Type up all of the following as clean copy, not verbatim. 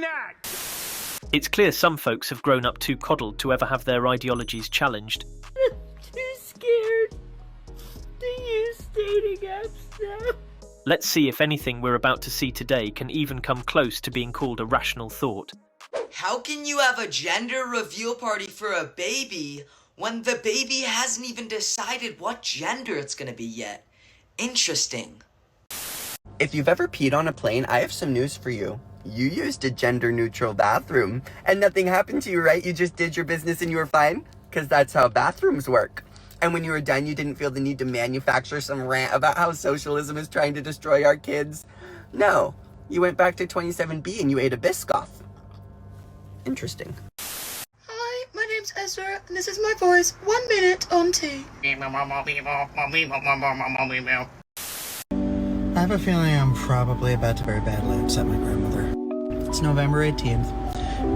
that? It's clear some folks have grown up too coddled to ever have their ideologies challenged. I'm too scared to use dating apps now. Let's see if anything we're about to see today can even come close to being called a rational thought. How can you have a gender reveal party for a baby when the baby hasn't even decided what gender it's gonna be yet? Interesting. If you've ever peed on a plane, I have some news for you. You used a gender-neutral bathroom, and nothing happened to you, right? You just did your business and you were fine? Because that's how bathrooms work. And when you were done, you didn't feel the need to manufacture some rant about how socialism is trying to destroy our kids. No, you went back to 27B and you ate a Biscoff. Interesting. Hi, my name's Ezra, and this is my voice. 1 minute on tea. I have a feeling I'm probably about to very badly upset my grandmother. It's November 18th,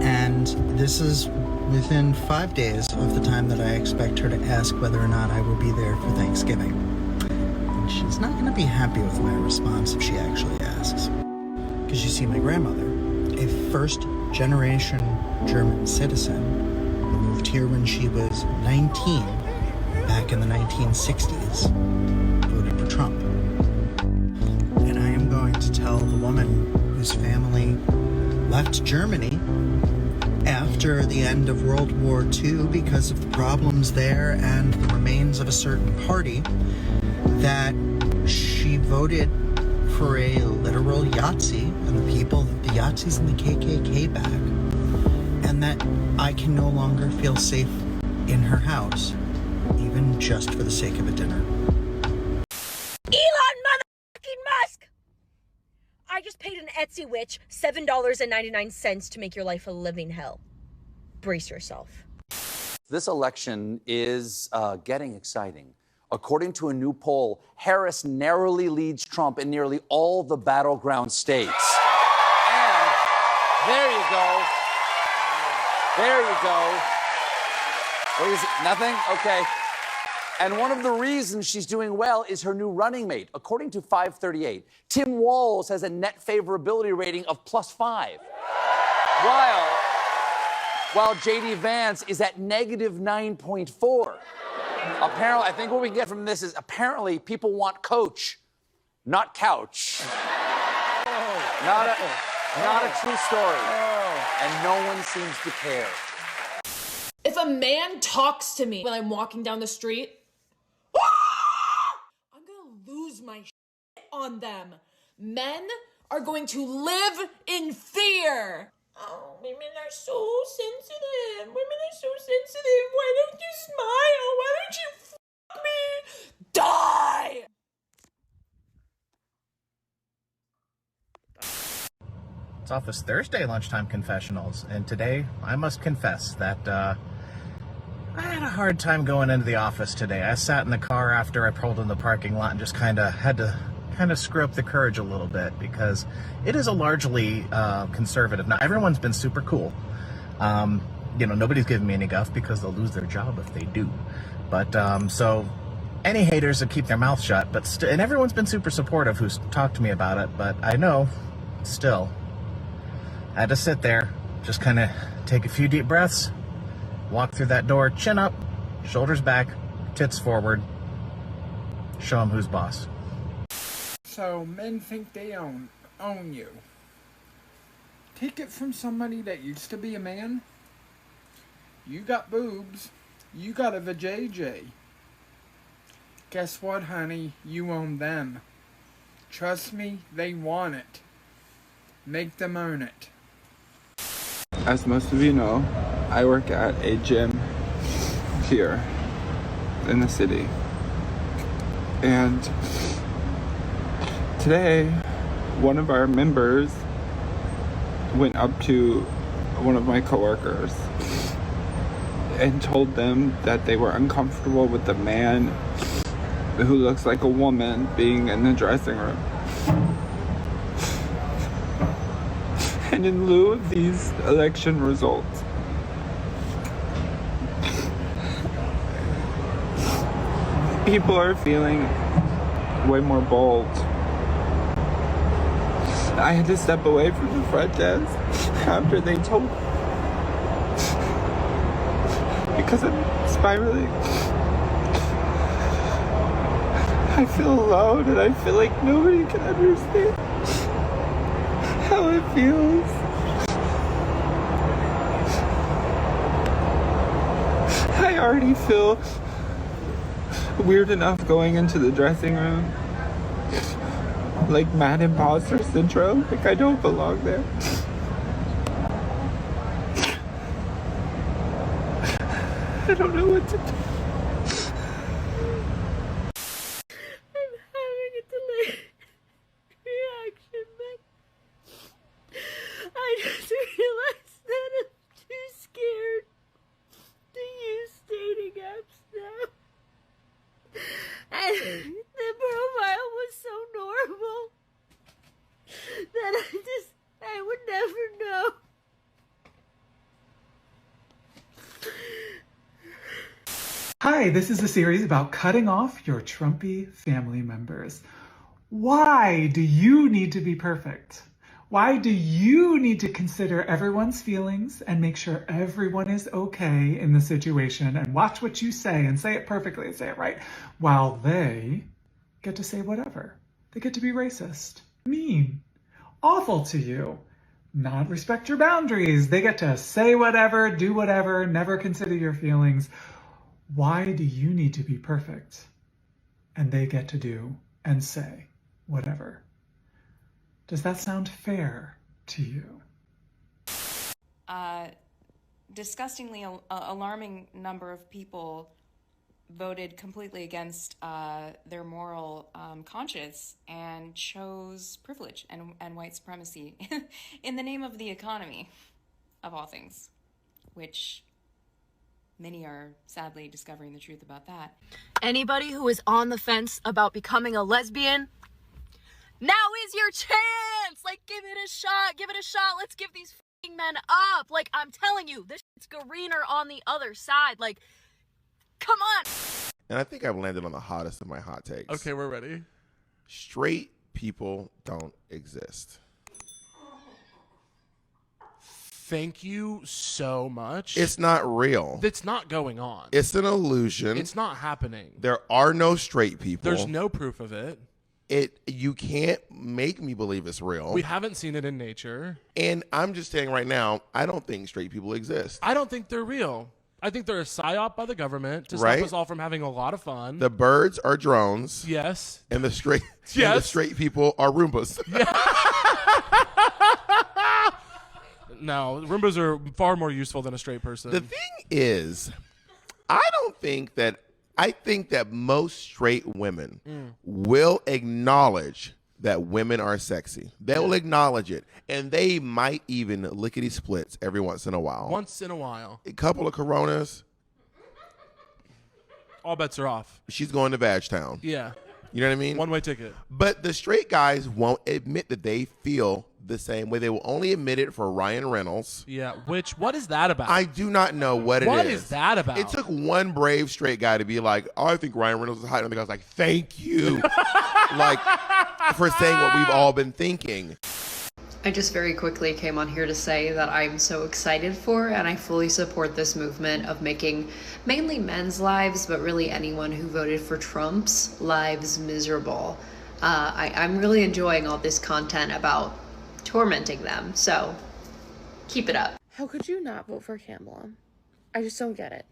and this is within 5 days of the time that I expect her to ask whether or not I will be there for Thanksgiving. And she's not going to be happy with my response if she actually asks. Because you see, my grandmother, a first-generation German citizen who moved here when she was 19, back in the 1960s, voted for Trump. And I am going to tell the woman whose family left Germany after the end of World War II because of the problems there and the remains of a certain party that she voted for a literal Yahtzee and the people that the Yahtzees and the KKK back, and that I can no longer feel safe in her house, even just for the sake of a dinner. Elon motherfucking Musk! I just paid an Etsy witch $7.99 to make your life a living hell. Brace yourself. This election is getting exciting. According to a new poll, Harris narrowly leads Trump in nearly all the battleground states. And there you go. There you go. What is it? Nothing? Okay. And one of the reasons she's doing well is her new running mate. According to 538, Tim Walz has a net favorability rating of +5. While J.D. Vance is at -9.4. Apparently, I think what we get from this is apparently people want coach, not couch. Not a true story. And no one seems to care. If a man talks to me when I'm walking down the street, I'm gonna lose my shit on them. Men are going to live in fear. Oh, women are so sensitive. Women are so sensitive. Why don't you smile? Why don't you fuck me? Die! It's Office Thursday lunchtime confessionals, and today I must confess that I had a hard time going into the office today. I sat in the car after I pulled in the parking lot and just had to screw up the courage a little bit because it is a largely conservative. Now, everyone's been super cool. Nobody's giving me any guff because they'll lose their job if they do. But so any haters that keep their mouth shut, and everyone's been super supportive who's talked to me about it. But I know, still, I had to sit there, just kind of take a few deep breaths, walk through that door, chin up, shoulders back, tits forward, show them who's boss. So men think they own you. Take it from somebody that used to be a man. You got boobs. You got a vajayjay. Guess what, honey? You own them. Trust me, they want it. Make them own it. As most of you know, I work at a gym here in the city. And today, one of our members went up to one of my coworkers and told them that they were uncomfortable with a man who looks like a woman being in the dressing room. And in lieu of these election results, people are feeling way more bold I had to step away from the front desk after they told me. Because I'm spiraling. I feel alone and I feel like nobody can understand how it feels. I already feel weird enough going into the dressing room. Like mad imposter syndrome. Like I don't belong there. I don't know what to do. I'm having a delayed reaction, but I just realized that I'm too scared to use dating apps now. And the profile was so normal that I would never know. Hi, this is a series about cutting off your Trumpy family members. Why do you need to be perfect? Why do you need to consider everyone's feelings and make sure everyone is okay in the situation and watch what you say and say it perfectly and say it right, while they get to say whatever? They get to be racist, mean, awful to you, not respect your boundaries. They get to say whatever, do whatever, never consider your feelings. Why do you need to be perfect? And they get to do and say whatever. Does that sound fair to you? Disgustingly alarming number of people voted completely against their moral conscience and chose privilege and white supremacy in the name of the economy, of all things, which many are sadly discovering the truth about that. Anybody who is on the fence about becoming a lesbian, now is your chance! Like, give it a shot, let's give these f***ing men up! Like, I'm telling you, this shit's greener on the other side, like, come on! And I think I've landed on the hottest of my hot takes. Okay, we're ready. Straight people don't exist. Thank you so much. It's not real. It's not going on. It's an illusion. It's not happening. There are no straight people. There's no proof of it. You can't make me believe it's real. We haven't seen it in nature. And I'm just saying right now, I don't think straight people exist. I don't think they're real. I think they're a psyop by the government to stop us all from having a lot of fun. The birds are drones. Yes. And the straight people are Roombas. Yeah. No, Roombas are far more useful than a straight person. The thing is, I think that most straight women will acknowledge that women are sexy. They will acknowledge it. And they might even lickety splits every once in a while. Once in a while. A couple of Coronas. All bets are off. She's going to Vagtown. Yeah. You know what I mean? One-way ticket. But the straight guys won't admit that they feel the same way. They will only admit it for Ryan Reynolds. Yeah, what is that about? I do not know what it is. What is that about? It took one brave straight guy to be like, oh, I think Ryan Reynolds is hot. And the guy's like, thank you. Like, for saying what we've all been thinking. I just very quickly came on here to say that I'm so excited for and I fully support this movement of making mainly men's lives, but really anyone who voted for Trump's lives miserable. I'm really enjoying all this content about tormenting them, so keep it up. How could you not vote for Kamala? I just don't get it.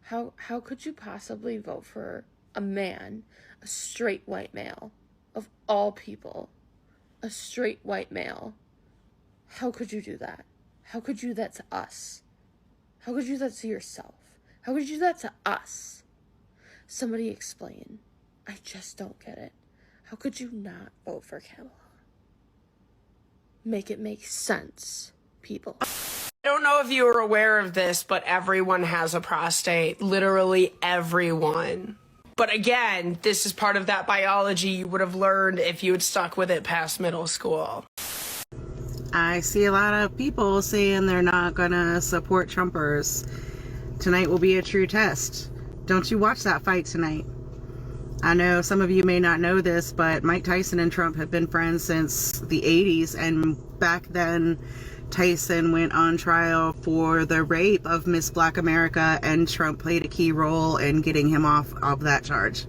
How could you possibly vote for a man, a straight white male, of all people, a straight white male? How could you do that? How could you do that to us? How could you do that to yourself? How could you do that to us? Somebody explain. I just don't get it. How could you not vote for Kamala? Make it make sense, people. I don't know if you were aware of this, but everyone has a prostate. Literally everyone. But again, this is part of that biology you would have learned if you had stuck with it past middle school. I see a lot of people saying they're not gonna support Trumpers. Tonight will be a true test. Don't you watch that fight tonight. I know some of you may not know this, but Mike Tyson and Trump have been friends since the 80s, and back then Tyson went on trial for the rape of Miss Black America, and Trump played a key role in getting him off of that charge.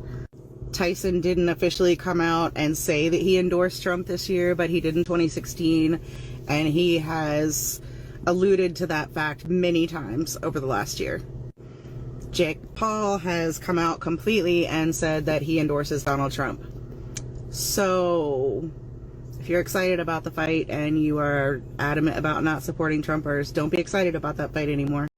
Tyson didn't officially come out and say that he endorsed Trump this year, but he did in 2016, and he has alluded to that fact many times over the last year. Jake Paul has come out completely and said that he endorses Donald Trump. So, if you're excited about the fight and you are adamant about not supporting Trumpers, don't be excited about that fight anymore.